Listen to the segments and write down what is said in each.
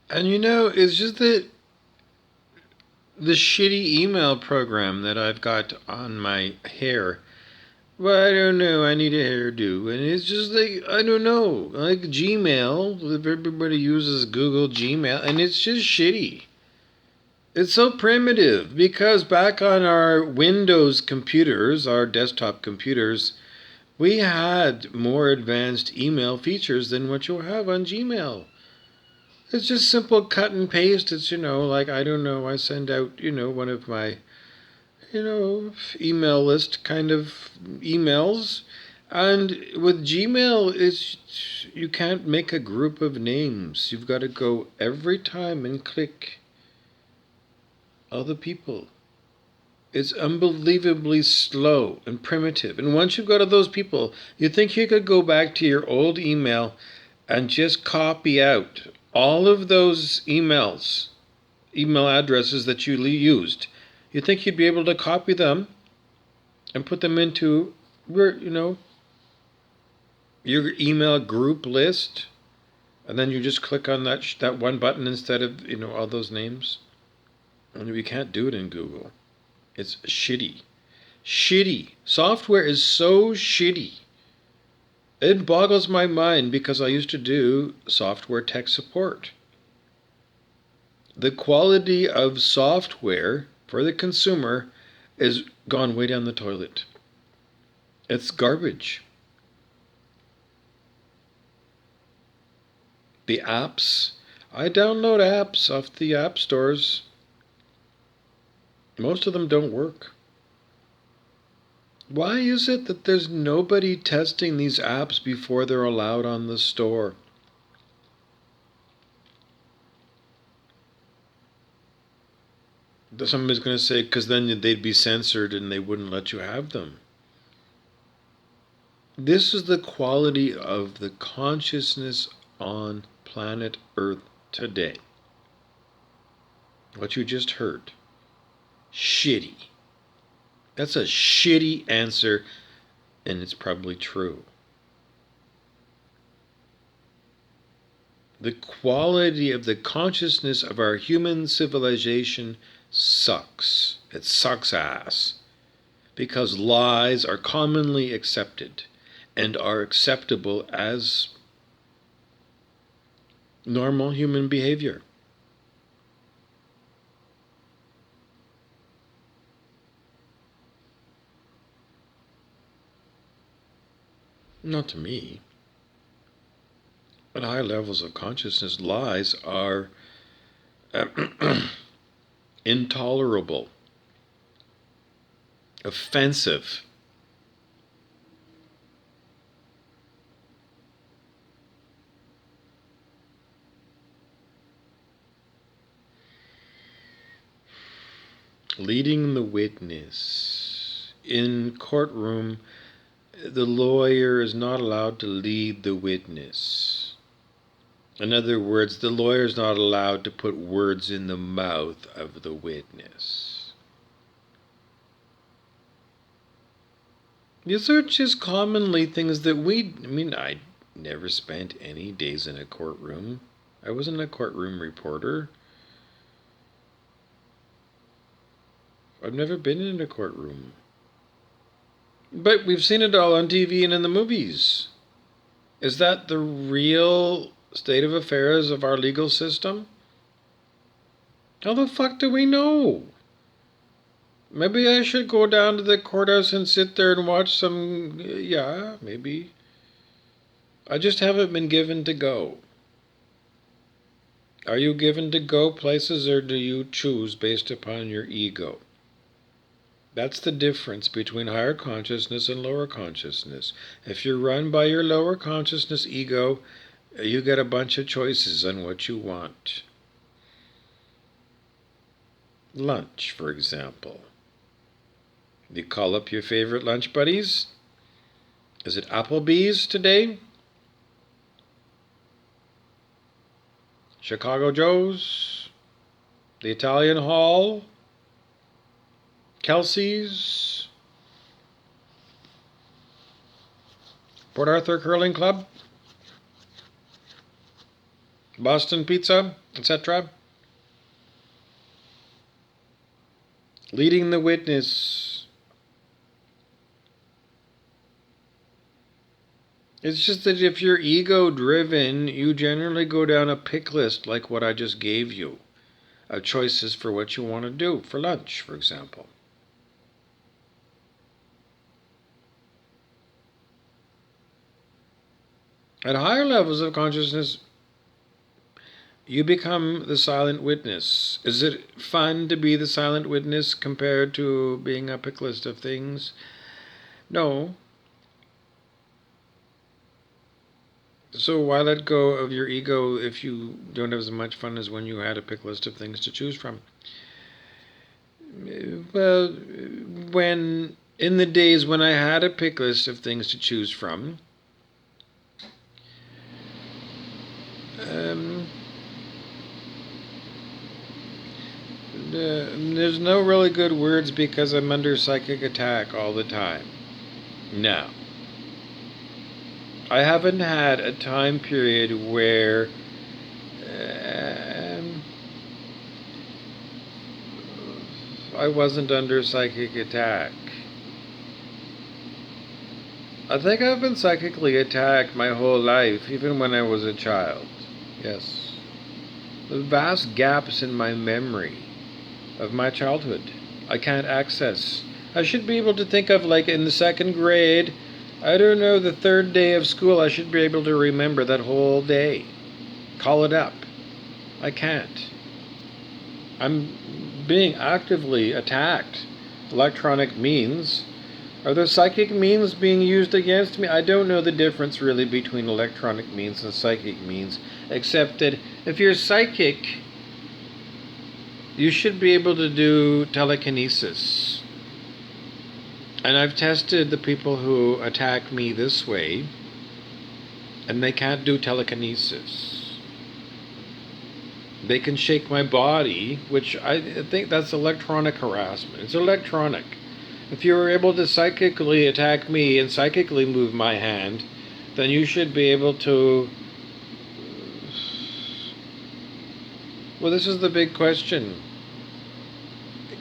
And it's just that the shitty email program that I've got on my hair. Well, I don't know. I need a hairdo. And it's just like, I don't know. Like Gmail, everybody uses Google Gmail, and it's just shitty. It's so primitive because back on our Windows computers, our desktop computers, we had more advanced email features than what you have on Gmail. It's just simple cut and paste. It's, like, I don't know, I send out, one of my, email list kind of emails. And with Gmail, you can't make a group of names. You've got to go every time and click other people. It's unbelievably slow and primitive. And once you've got to those people, you think you could go back to your old email and just copy out all of those email addresses that you used. You think you'd be able to copy them and put them into your email group list, and then you just click on that one button instead of all those names? And we can't do it in Google. It's shitty. Shitty. Software is so shitty. It boggles my mind because I used to do software tech support. The quality of software for the consumer is gone way down the toilet. It's garbage. The apps, I download apps off the app stores. Most of them don't work. Why is it that there's nobody testing these apps before they're allowed on the store? Somebody's going to say, because then they'd be censored and they wouldn't let you have them. This is the quality of the consciousness on planet Earth today. What you just heard. Shitty. That's a shitty answer, and it's probably true. The quality of the consciousness of our human civilization sucks. It sucks ass. Because lies are commonly accepted and are acceptable as normal human behavior. Not to me. At high levels of consciousness, lies are intolerable, offensive. Leading the witness. In courtroom, the lawyer is not allowed to lead the witness. In other words, the lawyer is not allowed to put words in the mouth of the witness. These are just commonly things that I never spent any days in a courtroom. I wasn't a courtroom reporter. I've never been in a courtroom. But we've seen it all on TV and in the movies. Is that the real state of affairs of our legal system? How the fuck do we know? Maybe I should go down to the courthouse and sit there and watch some. Yeah, maybe. I just haven't been given to go. Are you given to go places, or do you choose based upon your ego? That's the difference between higher consciousness and lower consciousness. If you're run by your lower consciousness ego, you get a bunch of choices on what you want. Lunch, for example. You call up your favorite lunch buddies. Is it Applebee's today? Chicago Joe's? The Italian Hall? Kelsey's? Port Arthur Curling Club? Boston pizza, etc. Leading the witness. It's just that if you're ego driven, you generally go down a pick list like what I just gave you of choices for what you want to do for lunch, for example. At higher levels of consciousness, you become the silent witness. Is it fun to be the silent witness compared to being a pick list of things? No. So why let go of your ego if you don't have as much fun as when you had a pick list of things to choose from? Well, when in the days when I had a pick list of things to choose from, um, there's no really good words because I'm under psychic attack all the time. No. I haven't had a time period where I wasn't under psychic attack. I think I've been psychically attacked my whole life, even when I was a child. Yes. The vast gaps in my memory of my childhood I can't access. I should be able to think of, like, in the second grade, I don't know, the third day of school, I should be able to remember that whole day. Call it up. I can't. I'm being actively attacked. Electronic means. Are there psychic means being used against me? I don't know the difference really between electronic means and psychic means, except that if you're psychic, you should be able to do telekinesis. And I've tested the people who attack me this way, and they can't do telekinesis. They can shake my body, which I think that's electronic harassment. It's electronic. If you were able to psychically attack me and psychically move my hand, then you should be able to... Well, this is the big question.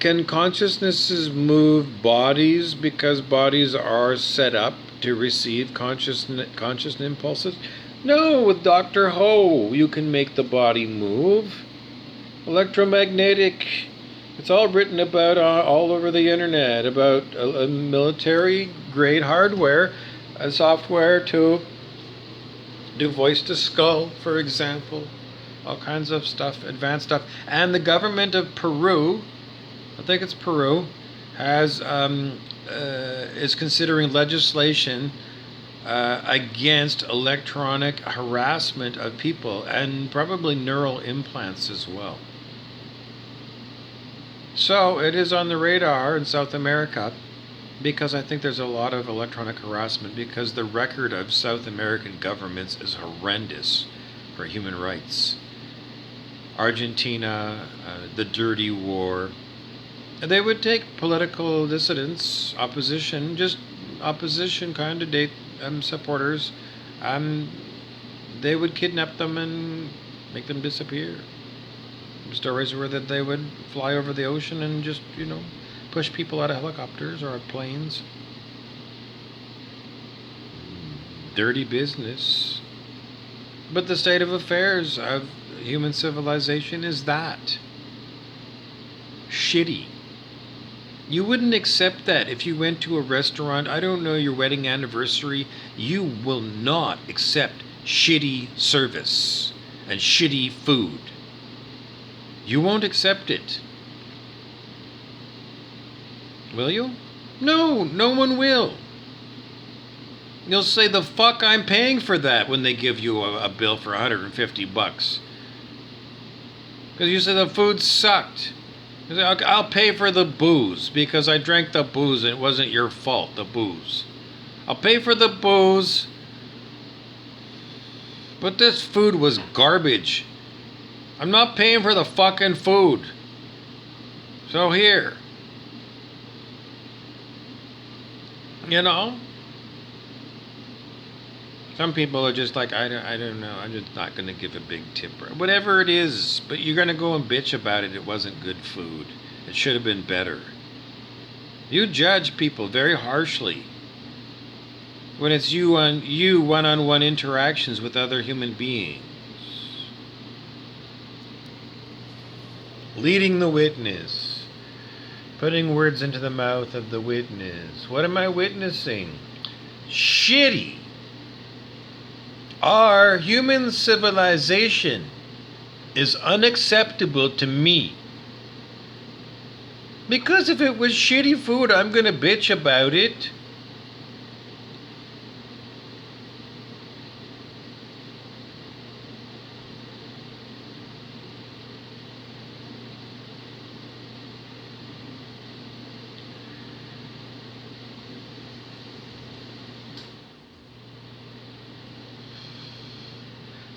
Can consciousnesses move bodies because bodies are set up to receive conscious impulses? No, with Dr. Ho, you can make the body move. Electromagnetic... It's all written about all over the internet about military-grade hardware and software to do voice-to-skull, for example. All kinds of stuff, advanced stuff. And the government of Peru, I think it's Peru, has is considering legislation against electronic harassment of people and probably neural implants as well. So it is on the radar in South America because I think there's a lot of electronic harassment because the record of South American governments is horrendous for human rights. Argentina, the dirty war. They would take political dissidents, opposition, just opposition candidate supporters. They would kidnap them and make them disappear. Stories were that they would fly over the ocean and just, push people out of helicopters or planes. Dirty business. But the state of affairs of human civilization is that. Shitty. You wouldn't accept that if you went to a restaurant, I don't know, your wedding anniversary. You will not accept shitty service and shitty food. You won't accept it. Will you? No, no one will. You'll say, the fuck I'm paying for that when they give you a bill for $150. Because you say the food sucked. You say, I'll pay for the booze because I drank the booze and it wasn't your fault, the booze. I'll pay for the booze, but this food was garbage. I'm not paying for the fucking food. So here. Some people are just like, I don't know. I'm just not going to give a big tip. Or whatever it is. But you're going to go and bitch about it. It wasn't good food. It should have been better. You judge people very harshly when it's you on you one-on-one interactions with other human beings. Leading the witness. Putting words into the mouth of the witness. What am I witnessing? Shitty. Our human civilization is unacceptable to me. Because if it was shitty food, I'm going to bitch about it.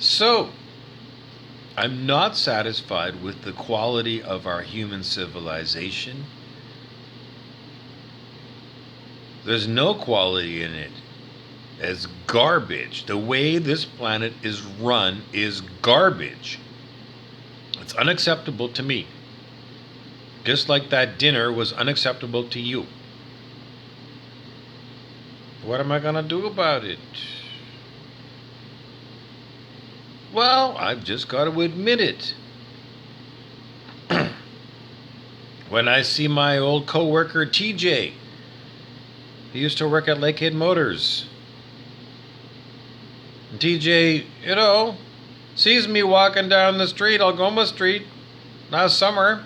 So, I'm not satisfied with the quality of our human civilization. There's no quality in it. It's garbage. The way this planet is run is garbage. It's unacceptable to me. Just like that dinner was unacceptable to you. What am I going to do about it? Well, I've just got to admit it. When I see my old coworker TJ, he used to work at Lakehead Motors. And TJ, sees me walking down the street, Algoma Street, last summer.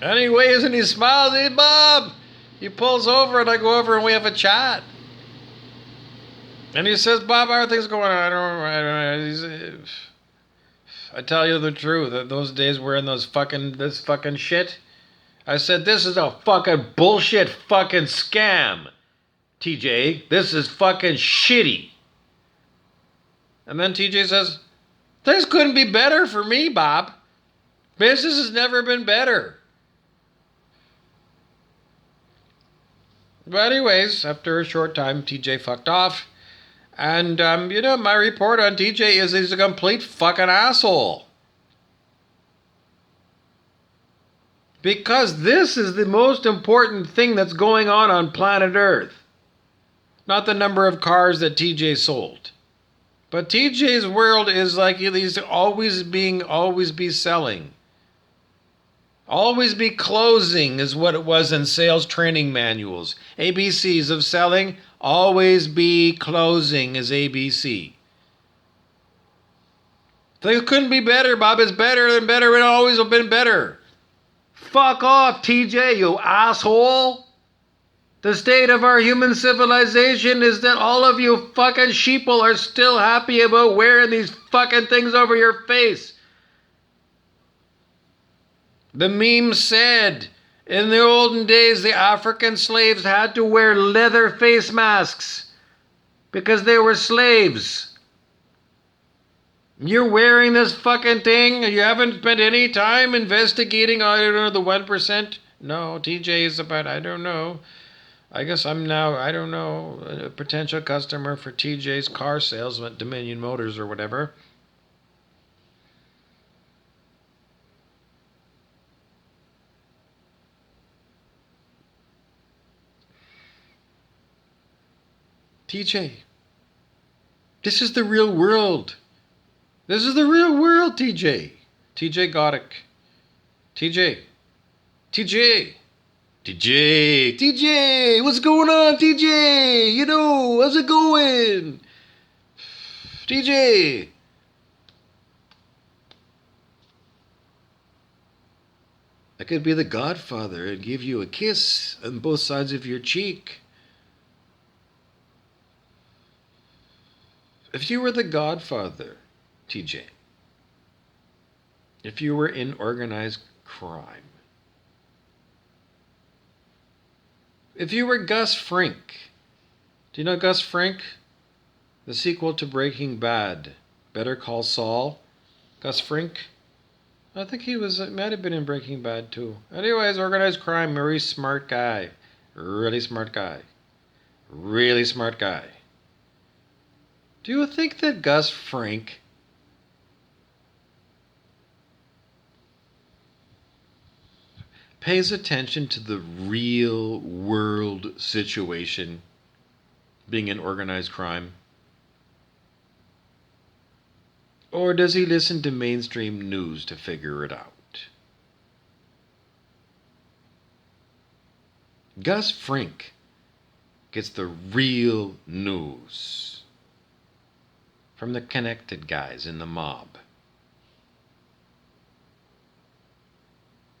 And he waves and he smiles. Hey, Bob! He pulls over and I go over and we have a chat. And he says, Bob, how are things going on? I don't know. I tell you the truth. Those days we're in this fucking shit. I said, this is a fucking bullshit fucking scam, TJ. This is fucking shitty. And then TJ says, things couldn't be better for me, Bob. Business has never been better. But anyways, after a short time, TJ fucked off. And, my report on TJ is he's a complete fucking asshole. Because this is the most important thing that's going on planet Earth. Not the number of cars that TJ sold. But TJ's world is like he's always be selling. Always be closing is what it was in sales training manuals. ABCs of selling, always be closing is ABC. Things couldn't be better, Bob. It's better than better. It always have been better. Fuck off, TJ, you asshole. The state of our human civilization is that all of you fucking sheeple are still happy about wearing these fucking things over your face. The meme said, in the olden days, the African slaves had to wear leather face masks because they were slaves. You're wearing this fucking thing. You haven't spent any time investigating, the 1%. No, TJ is about, I don't know. I guess I'm now, a potential customer for TJ's car sales at Dominion Motors or whatever. TJ, this is the real world. This is the real world, TJ. TJ Goddick. TJ. TJ, what's going on, TJ? How's it going? TJ. I could be the Godfather and give you a kiss on both sides of your cheek. If you were the Godfather, TJ, if you were in organized crime, if you were Gus Fring, do you know Gus Fring? The sequel to Breaking Bad, Better Call Saul, Gus Fring? I think might have been in Breaking Bad too. Anyways, organized crime, very smart guy. Really smart guy. Really smart guy. Do you think that Gus Frank pays attention to the real world situation being in organized crime? Or does he listen to mainstream news to figure it out? Gus Frink gets the real news from the connected guys in the mob.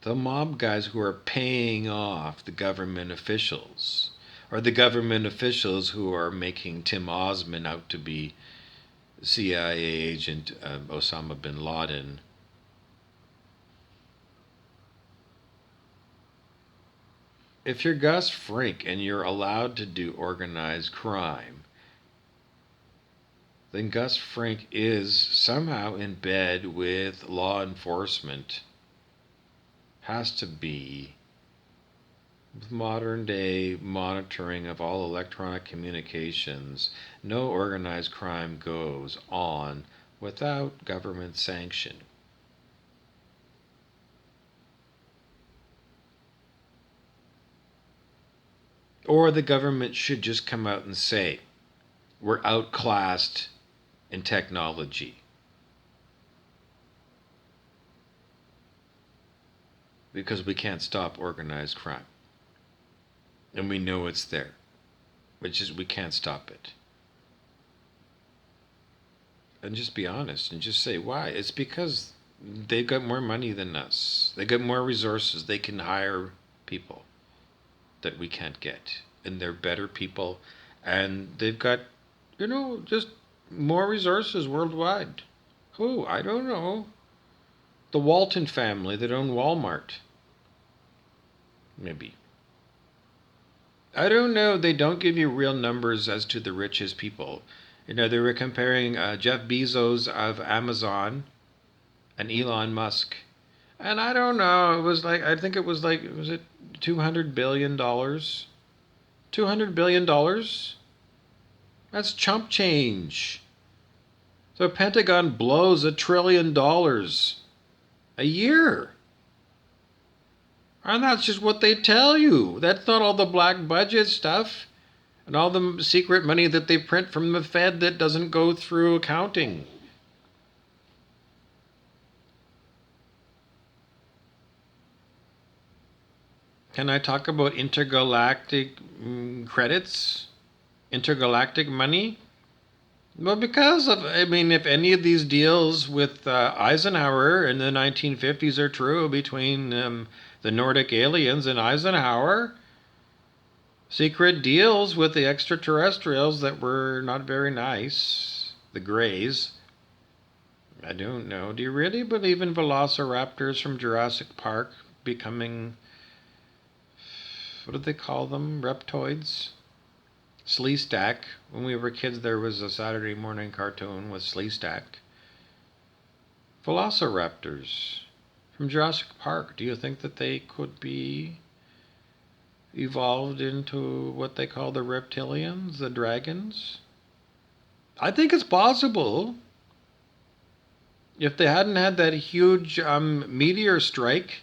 The mob guys who are paying off the government officials, or the government officials who are making Tim Osman out to be CIA agent Osama bin Laden. If you're Gus Frink and you're allowed to do organized crime, then Gus Frink is somehow in bed with law enforcement. Has to be. With modern day monitoring of all electronic communications, no organized crime goes on without government sanction. Or the government should just come out and say, we're outclassed in technology. Because we can't stop organized crime. And we know it's there. Which is we can't stop it. And just be honest and just say why. It's because they've got more money than us. They got more resources. They can hire people that we can't get. And they're better people. And they've got, just more resources worldwide. Who? I don't know. The Walton family that own Walmart. Maybe. I don't know. They don't give you real numbers as to the richest people. They were comparing Jeff Bezos of Amazon and Elon Musk. And I don't know. Was it $200 billion? $200 billion? That's chump change. The Pentagon blows $1 trillion a year. And that's just what they tell you. That's not all the black budget stuff and all the secret money that they print from the Fed that doesn't go through accounting. Can I talk about intergalactic credits? Intergalactic money? Well, if any of these deals with Eisenhower in the 1950s are true between the Nordic aliens and Eisenhower, secret deals with the extraterrestrials that were not very nice, the Greys. I don't know. Do you really believe in velociraptors from Jurassic Park becoming, what do they call them, reptoids? Sleestack. When we were kids, there was a Saturday morning cartoon with Sleestack. Velociraptors from Jurassic Park. Do you think that they could be evolved into what they call the reptilians, the dragons? I think it's possible. If they hadn't had that huge meteor strike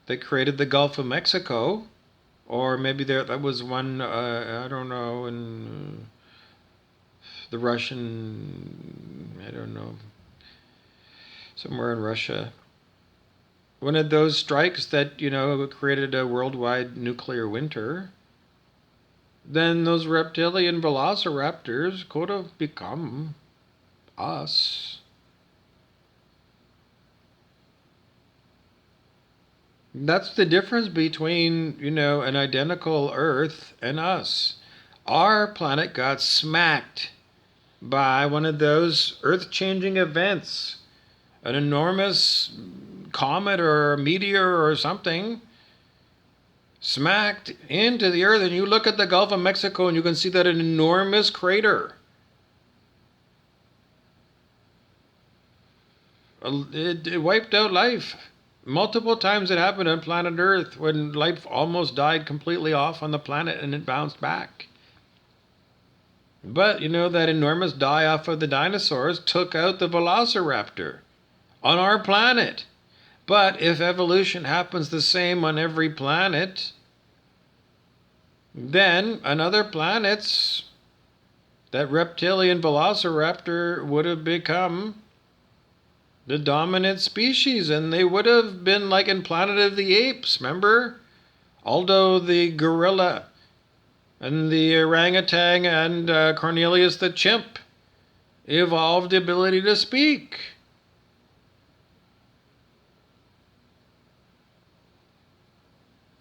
that created the Gulf of Mexico, or maybe that was one, I don't know, in the Russian, I don't know, somewhere in Russia. One of those strikes that, created a worldwide nuclear winter, then those reptilian velociraptors could have become us. That's the difference between, an identical Earth and us. Our planet got smacked by one of those earth-changing events. An enormous comet or a meteor or something smacked into the Earth. And you look at the Gulf of Mexico and you can see that an enormous crater. It wiped out life. Multiple times it happened on planet Earth when life almost died completely off on the planet and it bounced back. But that enormous die off of the dinosaurs took out the velociraptor on our planet. But if evolution happens the same on every planet, then on other planets, that reptilian velociraptor would have become the dominant species, and they would have been like in Planet of the Apes. Remember? Aldo the gorilla, and the orangutan, and Cornelius the chimp evolved the ability to speak.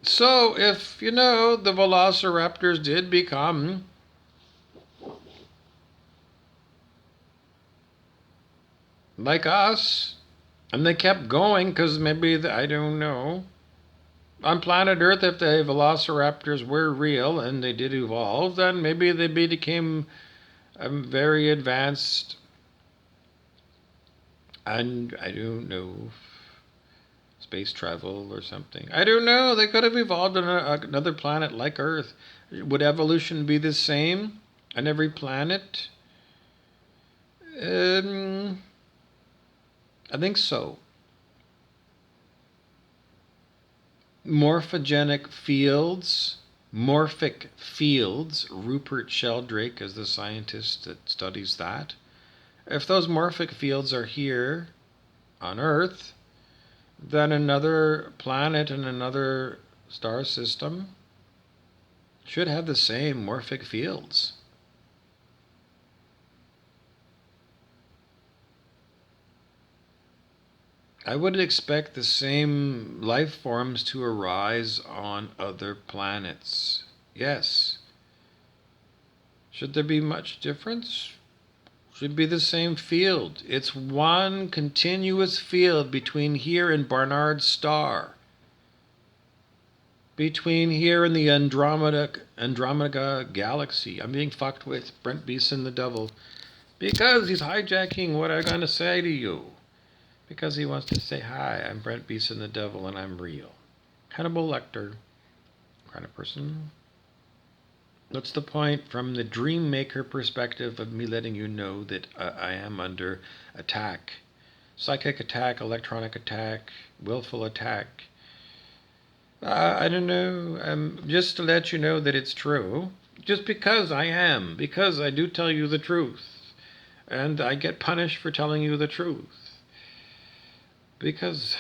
So if, the velociraptors did become like us, and they kept going because maybe, I don't know, on planet Earth, if the velociraptors were real and they did evolve, then maybe they became very advanced, and I don't know, space travel or something. I don't know. They could have evolved on another planet like Earth. Would evolution be the same on every planet? I think so. Morphogenic fields, morphic fields. Rupert Sheldrake is the scientist that studies that. If those morphic fields are here on Earth, then another planet and another star system should have the same morphic fields. I would expect the same life forms to arise on other planets. Yes. Should there be much difference? Should be the same field. It's one continuous field between here and Barnard's star. Between here and the Andromeda galaxy. I'm being fucked with Brent Beeson the devil. Because he's hijacking what I'm going to say to you. Because he wants to say, hi, I'm Brent Beeson the devil and I'm real. Hannibal Lecter kind of person. What's the point from the dream maker perspective of me letting you know that I am under attack? Psychic attack, electronic attack, willful attack. I don't know. Just to let you know that it's true. Just because I am. Because I do tell you the truth. And I get punished for telling you the truth. Because...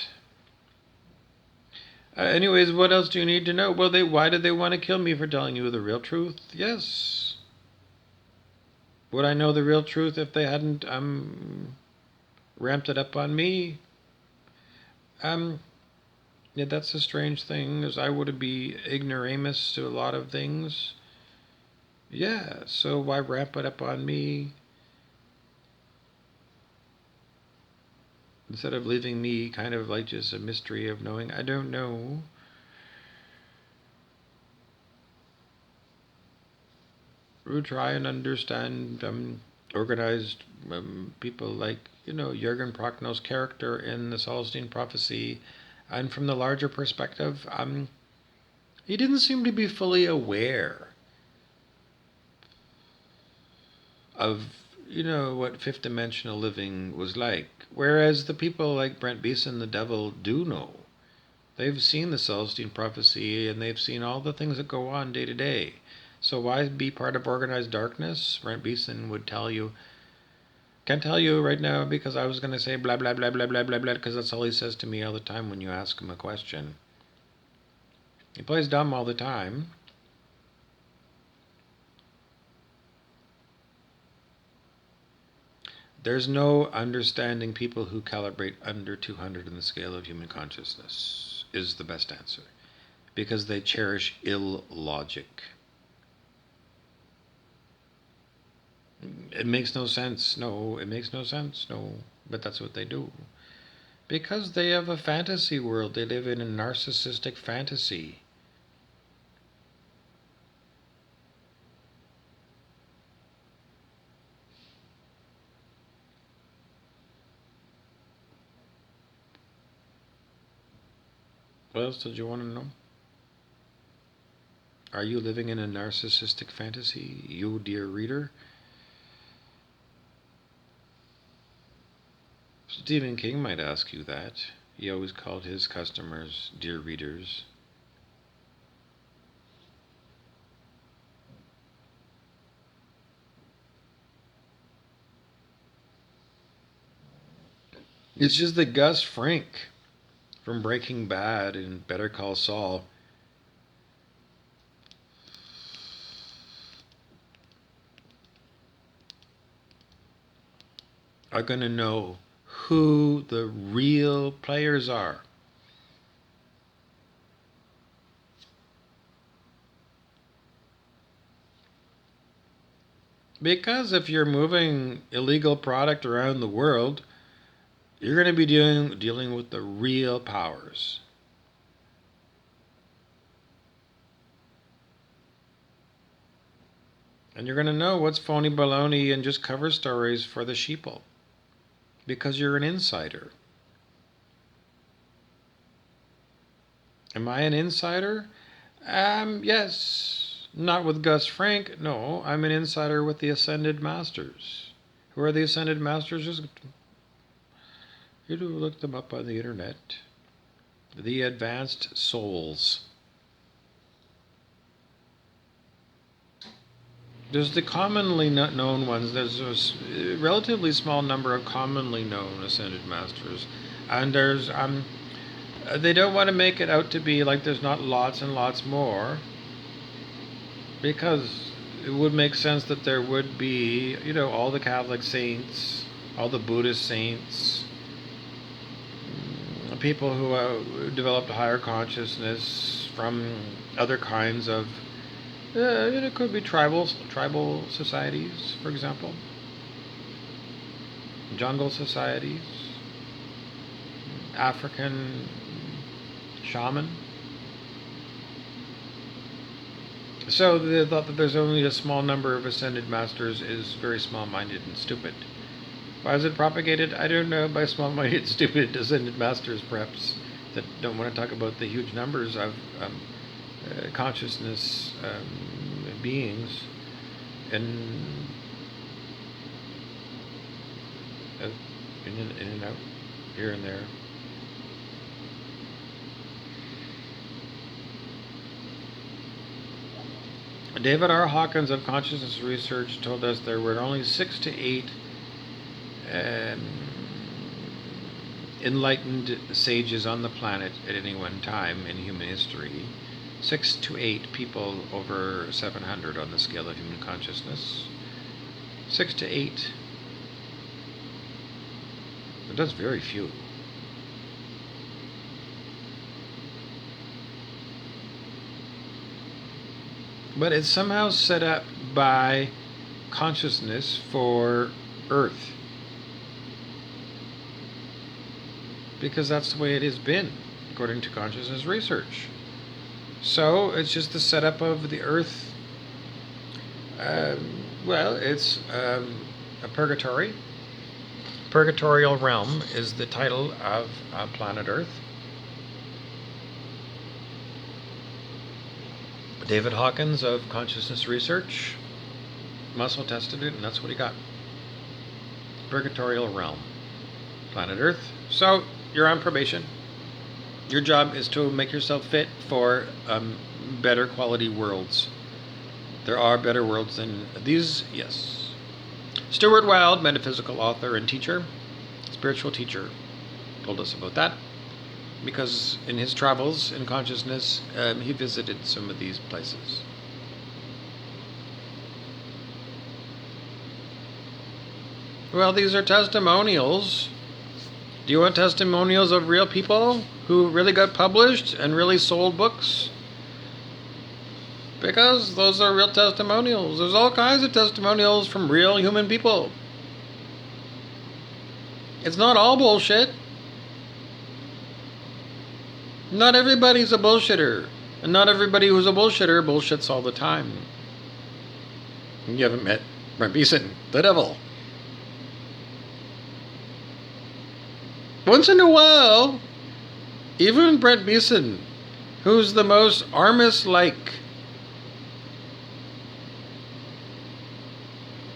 anyways, what else do you need to know? Well, why did they want to kill me for telling you the real truth? Yes. Would I know the real truth if they hadn't ramped it up on me? Yeah, that's a strange thing, as I would be ignoramus to a lot of things. Yeah, so why ramp it up on me? Instead of leaving me kind of like just a mystery of knowing, I don't know. We try and understand organized people like, Jürgen Prochno's character in the Celestine Prophecy. And from the larger perspective, he didn't seem to be fully aware of, what fifth dimensional living was like. Whereas the people like Brent Beeson, the devil, do know. They've seen the Celestine Prophecy, and they've seen all the things that go on day to day. So why be part of organized darkness? Brent Beeson would tell you. Can't tell you right now because I was going to say blah, blah, blah, blah, blah, blah, blah, because that's all he says to me all the time when you ask him a question. He plays dumb all the time. There's no understanding people who calibrate under 200 in the scale of human consciousness is the best answer. Because they cherish ill logic. It makes no sense. No, it makes no sense. No, but that's what they do. Because they have a fantasy world. They live in a narcissistic fantasy. What else did you want to know? Are you living in a narcissistic fantasy, you dear reader? Stephen King might ask you that. He always called his customers dear readers. It's just that Gus Fring from Breaking Bad and Better Call Saul are going to know who the real players are. Because if you're moving illegal product around the world, you're going to be dealing with the real powers. And you're going to know what's phony baloney and just cover stories for the sheeple. Because you're an insider. Am I an insider? Yes. Not with Gus Fring. No, I'm an insider with the Ascended Masters. Who are the Ascended Masters? Just you look them up on the internet. The Advanced Souls. There's the commonly known ones. There's a relatively small number of commonly known Ascended Masters. And there's they don't want to make it out to be like there's not lots and lots more, because it would make sense that there would be, all the Catholic saints, all the Buddhist saints, people who developed a higher consciousness from other kinds of, it could be tribal societies, for example, jungle societies, African shaman. So the thought that there's only a small number of Ascended Masters is very small-minded and stupid. Why is it propagated? I don't know, by small-minded, stupid Ascended Masters, perhaps, that don't want to talk about the huge numbers of consciousness beings in and out, here and there. David R. Hawkins of Consciousness Research told us there were only 6 to 8 enlightened sages on the planet at any one time in human history. 6 to 8 people over 700 on the scale of human consciousness. 6 to 8. But that's very few. But it's somehow set up by consciousness for Earth. Because that's the way it has been, according to consciousness research. So it's just the setup of the Earth. It's a purgatory. Purgatorial Realm is the title of planet Earth. David Hawkins of Consciousness Research muscle tested it, and that's what he got. Purgatorial Realm, planet Earth. So you're on probation. Your job is to make yourself fit for better quality worlds. There are better worlds than these, yes. Stuart Wilde, metaphysical author and teacher, spiritual teacher, told us about that, because in his travels in consciousness, he visited some of these places. Well, these are testimonials. Do you want testimonials of real people who really got published and really sold books? Because those are real testimonials. There's all kinds of testimonials from real human people. It's not all bullshit. Not everybody's a bullshitter. And not everybody who's a bullshitter bullshits all the time. You haven't met Brent Beeson, the devil. Once in a while, even Brent Beeson, who's the most Armis-like.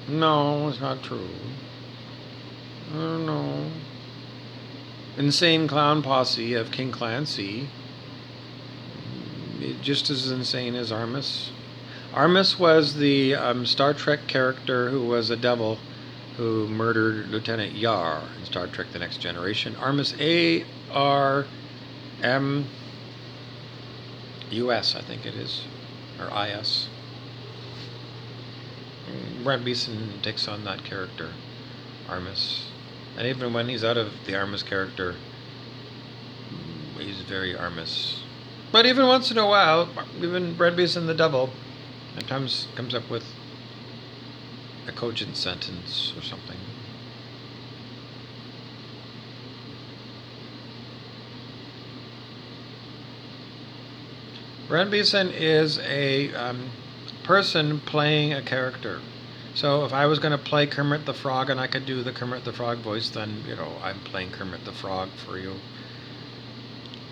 No, it's not true. I don't know. insane clown posse of King Clancy, just as insane as Armus. Armus was the Star Trek character who was a devil who murdered Lieutenant Yar in Star Trek The Next Generation. Armus, A-R-M-U-S, I think it is, or I-S. Brent Beeson takes on that character, Armus. And even when he's out of the Armus character, he's very Armus. But even once in a while, even Brent Beeson the Devil sometimes comes up with a cogent sentence or something. Brent Beeson is a person playing a character. So if I was going to play Kermit the Frog and I could do the Kermit the Frog voice, then, I'm playing Kermit the Frog for you.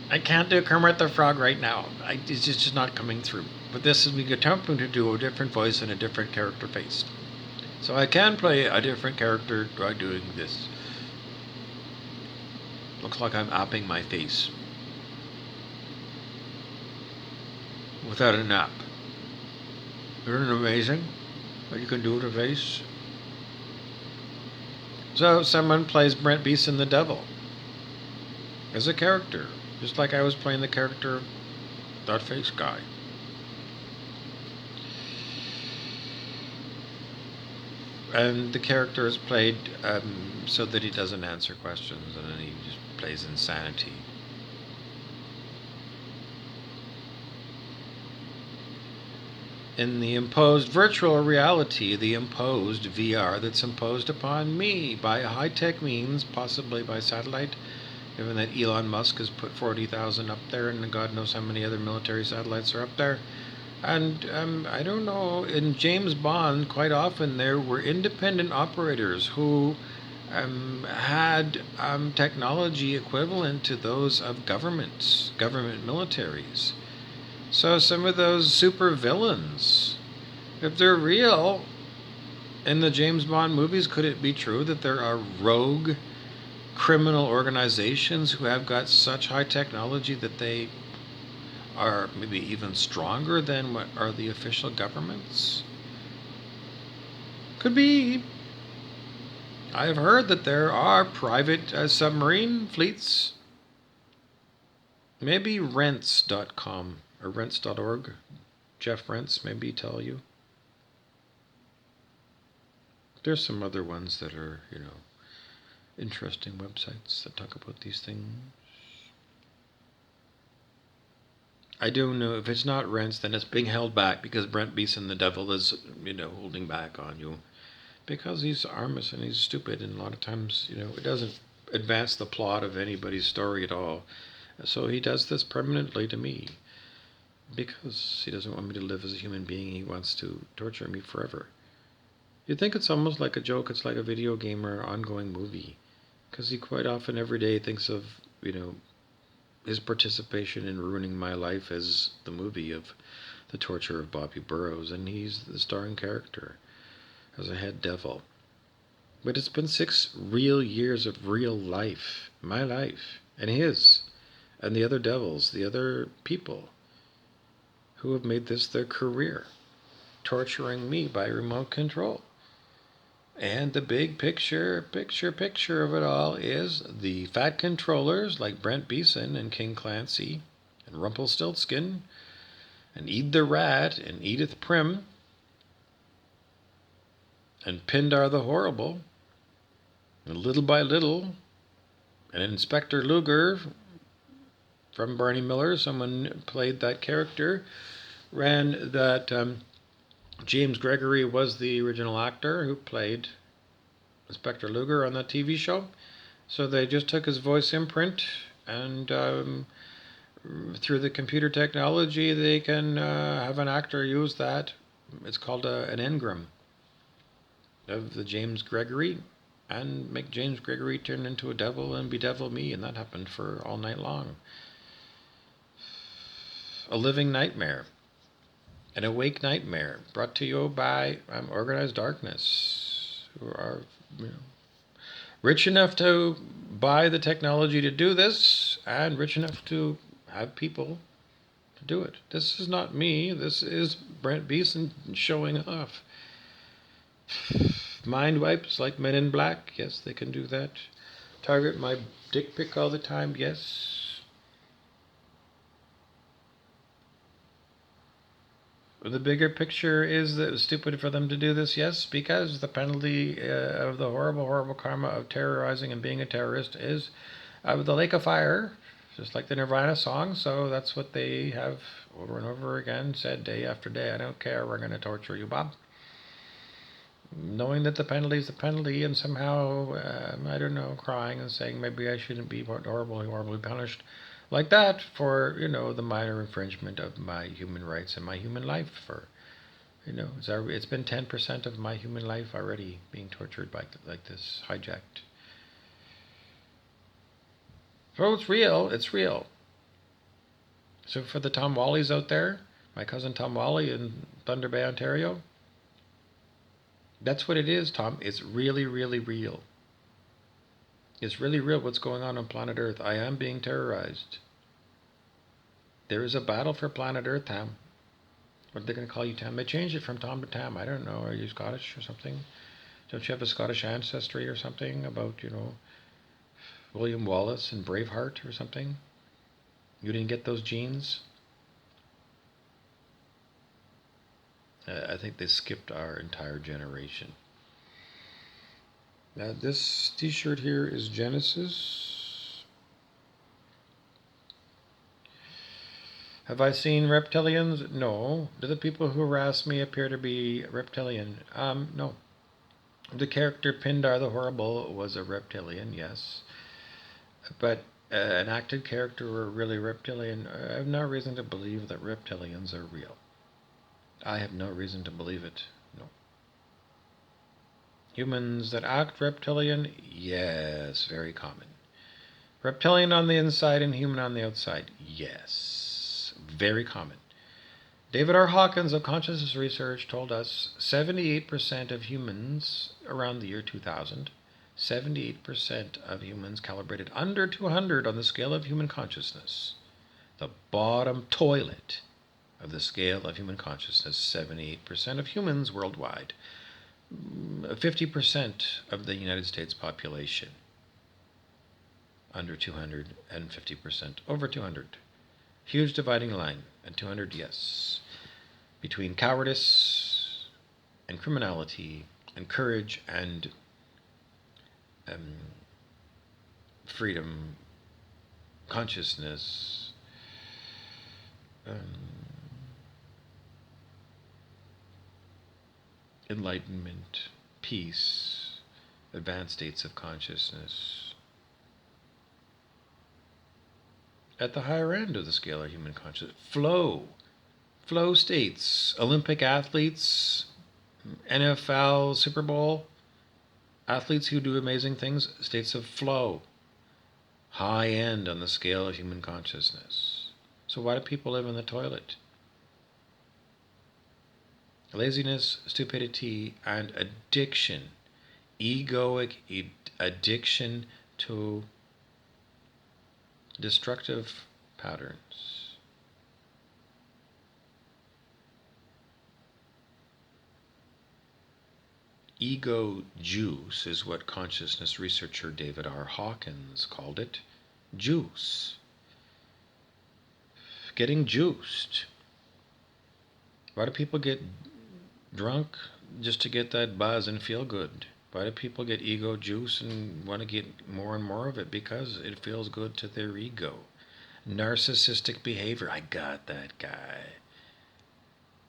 I can't do Kermit the Frog right now. It's just not coming through. But this is me attempting to do a different voice and a different character face. So I can play a different character by doing this. Looks like I'm apping my face. Without an app. Isn't it amazing what you can do with a face? So someone plays Brent Beeson the Devil as a character, just like I was playing the character of that face guy. And the character is played so that he doesn't answer questions, and then he just plays insanity. In the imposed virtual reality, the imposed VR that's imposed upon me by high-tech means, possibly by satellite, given that Elon Musk has put 40,000 up there and God knows how many other military satellites are up there. And I don't know, in James Bond, quite often there were independent operators who had technology equivalent to those of government militaries. So some of those super villains, if they're real in the James Bond movies, could it be true that there are rogue criminal organizations who have got such high technology that they are maybe even stronger than what are the official governments? Could be. I've heard that there are private submarine fleets. Maybe rents.com or rents.org. Jeff Rents maybe tell you. There's some other ones that are, interesting websites that talk about these things. I don't know. If it's not Rents, then it's being held back because Brent Beeson the Devil is, holding back on you. Because he's Armus and he's stupid, and a lot of times, it doesn't advance the plot of anybody's story at all. So he does this permanently to me. Because he doesn't want me to live as a human being, he wants to torture me forever. You'd think it's almost like a joke, it's like a video game or ongoing movie. Because he quite often every day thinks of, his participation in ruining my life as the movie of the torture of Bobby Burrows, and he's the starring character as a head devil. But it's been 6 real years of real life, my life, and his, and the other devils, the other people who have made this their career, torturing me by remote control. And the big picture of it all is the fat controllers like Brent Beeson and King Clancy and Rumpelstiltskin and Ede the Rat and Edith Prim and Pindar the Horrible and Little by Little and Inspector Luger from Barney Miller, someone played that character, ran that James Gregory was the original actor who played Inspector Luger on that TV show. So they just took his voice imprint, and through the computer technology, they can have an actor use that. It's called an engram of the James Gregory, and make James Gregory turn into a devil and bedevil me, and that happened for all night long. A living nightmare. An awake nightmare brought to you by Organized Darkness, who are, Rich enough to buy the technology to do this, and rich enough to have people to do it. This is not me. This is Brent Beeson showing off. Mind wipes like Men in Black. Yes, they can do that. Target my dick pic all the time. Yes. The bigger picture is that it was stupid for them to do this, yes, because the penalty of the horrible, horrible karma of terrorizing and being a terrorist is the lake of fire, just like the Nirvana song. So that's what they have over and over again said day after day. I don't care, we're going to torture you, Bob. Knowing that the penalty is the penalty, and somehow, I don't know, crying and saying maybe I shouldn't be horribly, horribly punished like that for, the minor infringement of my human rights and my human life. For, it's been 10% of my human life already being tortured by like this, hijacked. So it's real. It's real. So for the Tom Wallies out there, my cousin Tom Wally in Thunder Bay, Ontario, that's what it is, Tom. It's really, really real. It's really real what's going on planet Earth. I am being terrorized. There is a battle for planet Earth, Tom. What are they going to call you, Tam? They changed it from Tom to Tam. I don't know. Are you Scottish or something? Don't you have a Scottish ancestry or something about, William Wallace and Braveheart or something? You didn't get those genes? I think they skipped our entire generation. Now, this t-shirt here is Genesis. Have I seen reptilians? No. Do the people who harass me appear to be reptilian? No. The character Pindar the Horrible was a reptilian, yes. But an acted character or really reptilian, I have no reason to believe that reptilians are real. I have no reason to believe it, no. Humans that act reptilian? Yes, very common. Reptilian on the inside and human on the outside? Yes, very common. David R. Hawkins of Consciousness Research told us 78% of humans around the year 2000, 78% of humans calibrated under 200 on the scale of human consciousness. The bottom toilet of the scale of human consciousness, 78% of humans worldwide. 50% of the United States population under 200 and 50% over 200. Huge dividing line at 200, yes. Between cowardice and criminality and courage and freedom, consciousness, enlightenment, peace, advanced states of consciousness. At the higher end of the scale of human consciousness, flow states, Olympic athletes, NFL, Super Bowl, athletes who do amazing things, states of flow, high end on the scale of human consciousness. So why do people live in the toilet? Laziness, stupidity, and addiction. Egoic addiction to destructive patterns. Ego juice is what consciousness researcher David R. Hawkins called it. Juice. Getting juiced. Why do people get drunk? Just to get that buzz and feel good. Why do people get ego juice and want to get more and more of it? Because it feels good to their ego. Narcissistic behavior. I got that guy.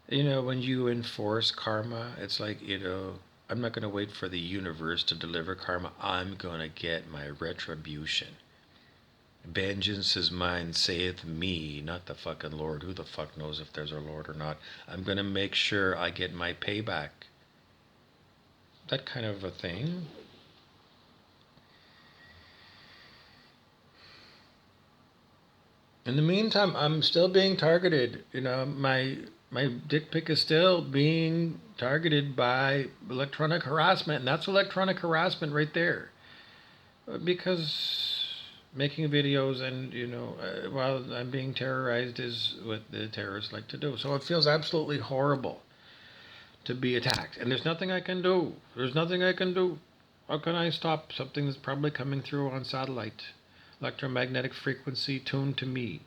When you enforce karma, it's like, I'm not going to wait for the universe to deliver karma. I'm going to get my retribution. Vengeance is mine, saith me, not the fucking Lord. Who the fuck knows if there's a Lord or not? I'm going to make sure I get my payback. That kind of a thing. In the meantime, I'm still being targeted. My dick pic is still being targeted by electronic harassment, and that's electronic harassment right there. Because making videos and, while I'm being terrorized is what the terrorists like to do. So it feels absolutely horrible to be attacked. And there's nothing I can do. There's nothing I can do. How can I stop something that's probably coming through on satellite? Electromagnetic frequency tuned to me.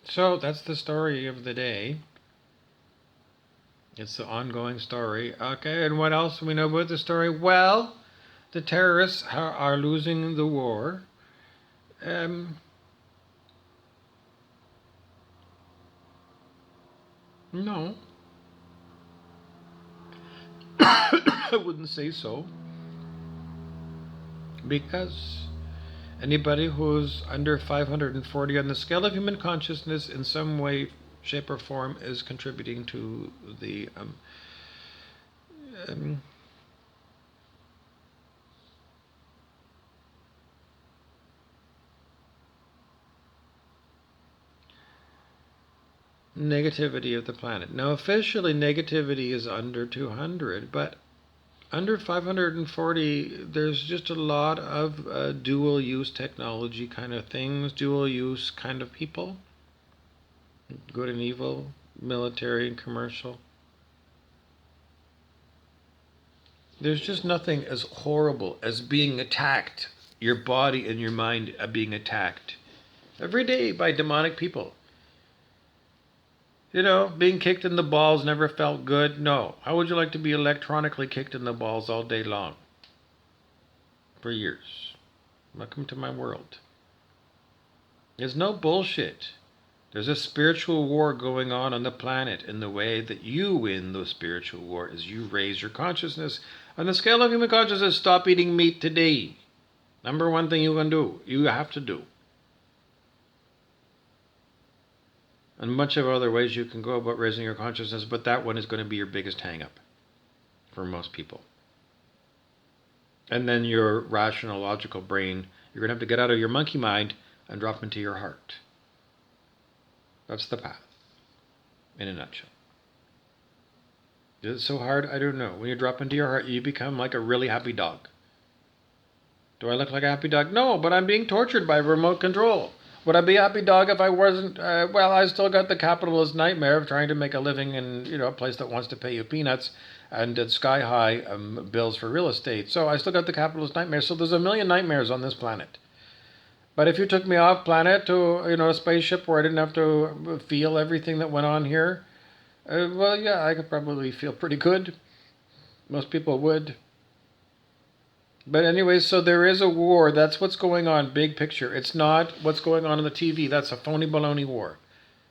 So that's the story of the day. It's the ongoing story. Okay, and what else do we know about the story? Well, the terrorists are losing the war. Um, no, I wouldn't say so. Because anybody who's under 540 on the scale of human consciousness in some way, shape, or form is contributing to the um, negativity of the planet. Now, officially, negativity is under 200, but under 540, there's just a lot of dual use technology kind of things, dual use kind of people, good and evil, military and commercial. There's just nothing as horrible as being attacked. Your body and your mind are being attacked every day by demonic people. Being kicked in the balls never felt good. No. How would you like to be electronically kicked in the balls all day long? For years. Welcome to my world. There's no bullshit. There's a spiritual war going on the planet, and the way that you win the spiritual war is you raise your consciousness. On the scale of human consciousness, stop eating meat today. Number one thing you can do, you have to do. And a bunch of other ways you can go about raising your consciousness, but that one is going to be your biggest hang-up for most people. And then your rational, logical brain, you're going to have to get out of your monkey mind and drop into your heart. That's the path, in a nutshell. Is it so hard? I don't know. When you drop into your heart, you become like a really happy dog. Do I look like a happy dog? No, but I'm being tortured by remote control. Would I be a happy dog if I wasn't? I still got the capitalist nightmare of trying to make a living in a place that wants to pay you peanuts and sky high bills for real estate. So I still got the capitalist nightmare. So there's a million nightmares on this planet. But if you took me off planet to a spaceship where I didn't have to feel everything that went on here, yeah, I could probably feel pretty good. Most people would. But anyway, so there is a war. That's what's going on, big picture. It's not what's going on the TV. That's a phony baloney war.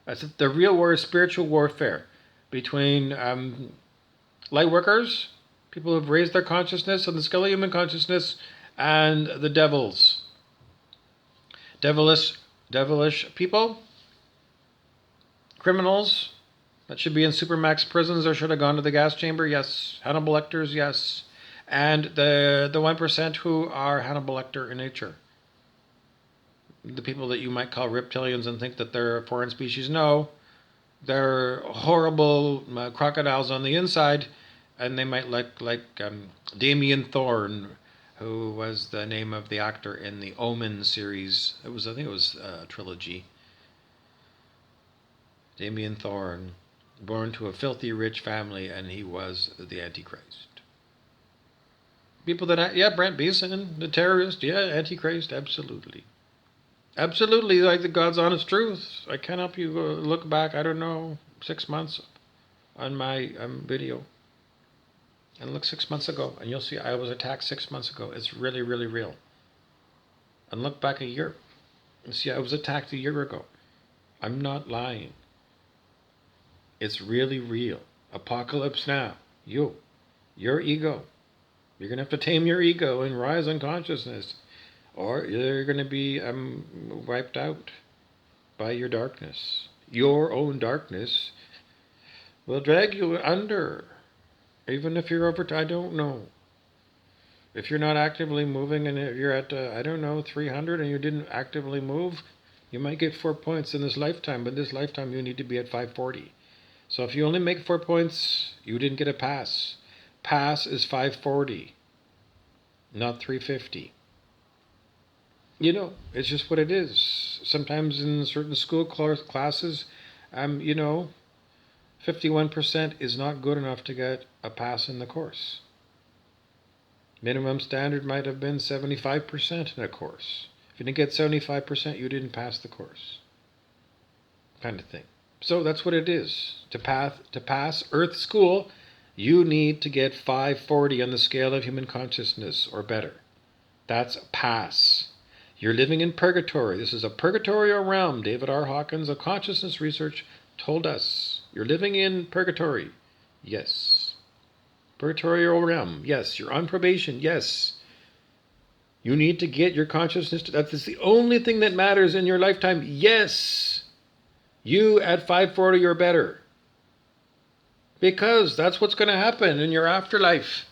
The real war is spiritual warfare between light workers, people who've raised their consciousness on the scale of human consciousness, and the devils. Devilish people, criminals that should be in supermax prisons or should have gone to the gas chamber. Yes. Hannibal Lecters. Yes. And the 1% who are Hannibal Lecter in nature. The people that you might call reptilians and think that they're a foreign species. No, they're horrible crocodiles on the inside, and they might look like Damien Thorne, who was the name of the actor in the Omen series. I think it was a trilogy. Damien Thorne, born to a filthy rich family, and he was the Antichrist. People Brent Beeson, the terrorist, Antichrist, absolutely. Absolutely, like the God's honest truth. I can't help you look back, 6 months on my video. And look 6 months ago, and you'll see I was attacked 6 months ago. It's really, really real. And look back a year, and see I was attacked a year ago. I'm not lying. It's really real. Apocalypse now. Your ego. You're going to have to tame your ego and rise in consciousness, or you're going to be wiped out by your darkness. Your own darkness will drag you under, even if you're over, I don't know. If you're not actively moving and if you're at, 300 and you didn't actively move, you might get 4 points in this lifetime, but this lifetime you need to be at 540. So if you only make 4 points, you didn't get a pass. Pass is 540, not 350. It's just what it is. Sometimes in certain school classes, you know, 51% is not good enough to get a pass in the course. Minimum standard might have been 75% in a course. If you didn't get 75%, you didn't pass the course. Kind of thing. So that's what it is. To pass Earth School, you need to get 540 on the scale of human consciousness or better. That's a pass. You're living in purgatory. This is a purgatorial realm. David R. Hawkins of consciousness research told us. You're living in purgatory. Yes. Purgatorial realm. Yes. You're on probation. Yes. You need to get your consciousness to that. That's the only thing that matters in your lifetime. Yes. You at 540 or better. Because that's what's going to happen in your afterlife.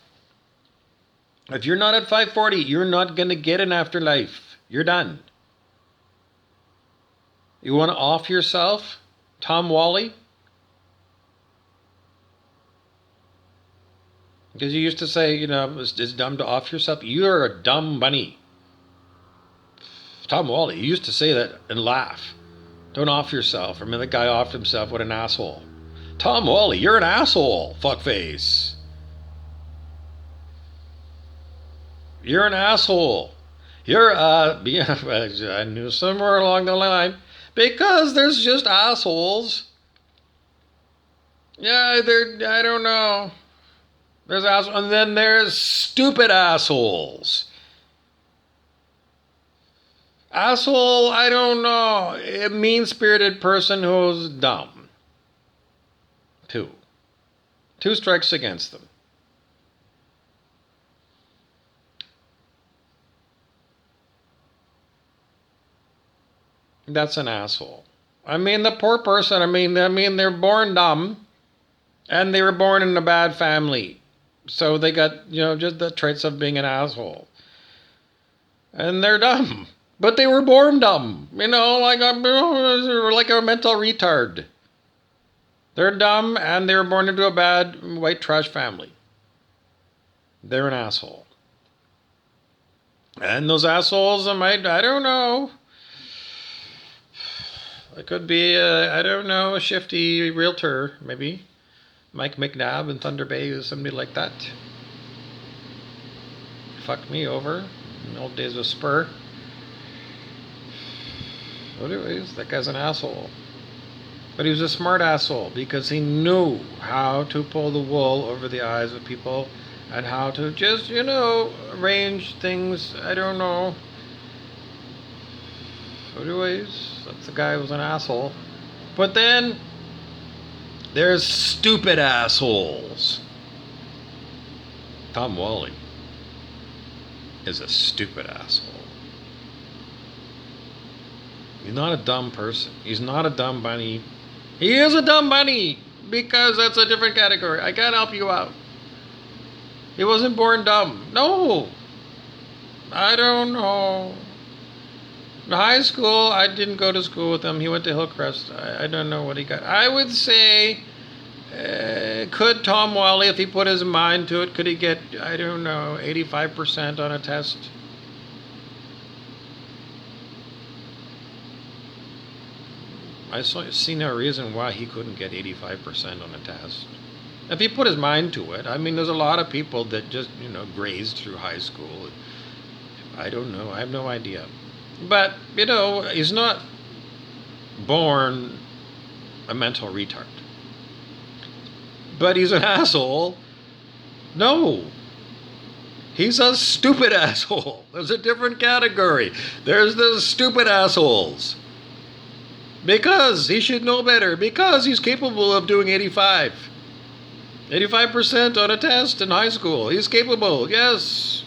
If you're not at 540, you're not going to get an afterlife. You're done. You want to off yourself, Tom Wally? Because you used to say, it's dumb to off yourself. You're a dumb bunny. Tom Wally, you used to say that and laugh. Don't off yourself. I mean, the guy offed himself. What an asshole. Tom Wally, you're an asshole, fuckface. You're an asshole. I knew somewhere along the line, because there's just assholes. Yeah, I don't know. There's assholes, and then there's stupid assholes. Asshole, I don't know. A mean-spirited person who's dumb. Two strikes against them. That's an asshole. I mean, the poor person, I mean, they're born dumb, and they were born in a bad family. So they got, just the traits of being an asshole. And they're dumb. But they were born dumb. Like a mental retard. They're dumb, and they were born into a bad white trash family. They're an asshole. And those assholes, I don't know. It could be, a shifty realtor, maybe. Mike McNabb in Thunder Bay or somebody like that. Fucked me over in the old days of Spur. Anyways, that guy's an asshole. But he was a smart asshole because he knew how to pull the wool over the eyes of people and how to just, arrange things. I don't know. Anyways, that's the guy who was an asshole. But then there's stupid assholes. Tom Wally is a stupid asshole. He's not a dumb person. He's not a dumb bunny. He is a dumb bunny because that's a different category. I can't help you out. He wasn't born dumb. No. I don't know. In high school, I didn't go to school with him. He went to Hillcrest. I don't know what he got. I would say, could Tom Wally, if he put his mind to it, could he get, 85% on a test? I see no reason why he couldn't get 85% on a test. If he put his mind to it. I mean, there's a lot of people that just, grazed through high school. I don't know. I have no idea. But, he's not born a mental retard. But he's an asshole. No. He's a stupid asshole. There's a different category. There's the stupid assholes. Because he should know better. Because he's capable of doing 85%. 85% on a test in high school. He's capable, yes.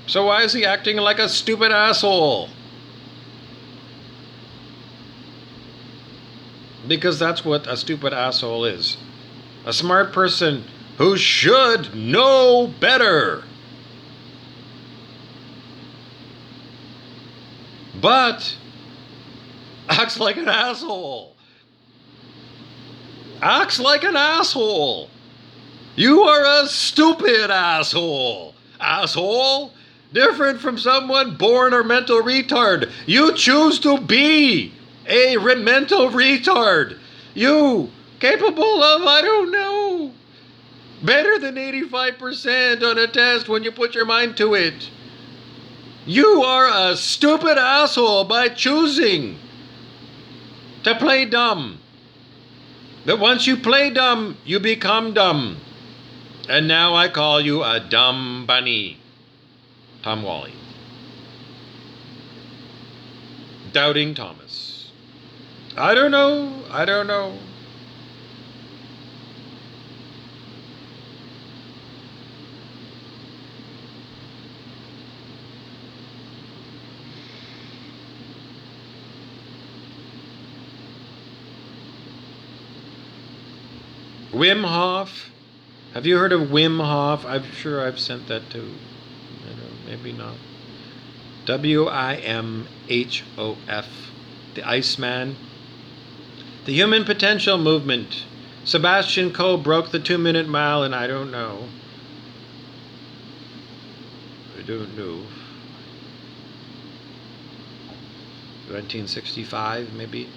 So why is he acting like a stupid asshole? Because that's what a stupid asshole is. A smart person who should know better. But acts like an asshole. Acts like an asshole. You are a stupid asshole. Asshole? Different from someone born or mental retard. You choose to be a mental retard. You capable of, I don't know, better than 85% on a test when you put your mind to it. You are a stupid asshole by choosing to play dumb. But once you play dumb, you become dumb. And now I call you a dumb bunny. Tom Wally. Doubting Thomas. I don't know. Wim Hof. Have you heard of Wim Hof? I'm sure I've sent that to, maybe not. WIMHOF. The Iceman. The Human Potential Movement. Sebastian Coe broke the 2-minute mile, and I don't know. 1965, maybe.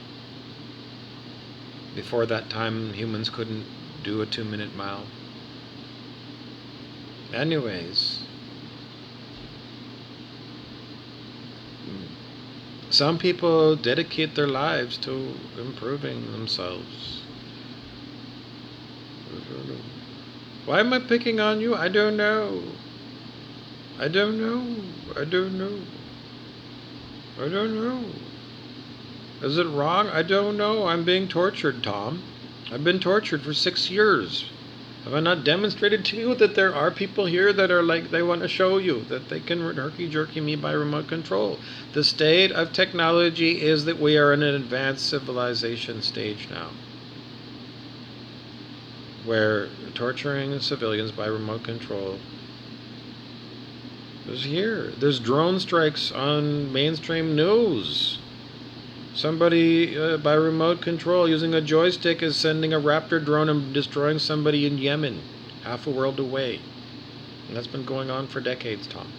Before that time, humans couldn't do a 2-minute mile. Anyways, some people dedicate their lives to improving themselves. Why am I picking on you? I don't know. Is it wrong? I don't know. I'm being tortured, Tom. I've been tortured for 6 years. Have I not demonstrated to you that there are people here that are like, they want to show you that they can herky-jerky me by remote control? The state of technology is that we are in an advanced civilization stage now, where torturing civilians by remote control is here. There's drone strikes on mainstream news. Somebody by remote control using a joystick is sending a Raptor drone and destroying somebody in Yemen, half a world away. And that's been going on for decades, Tom.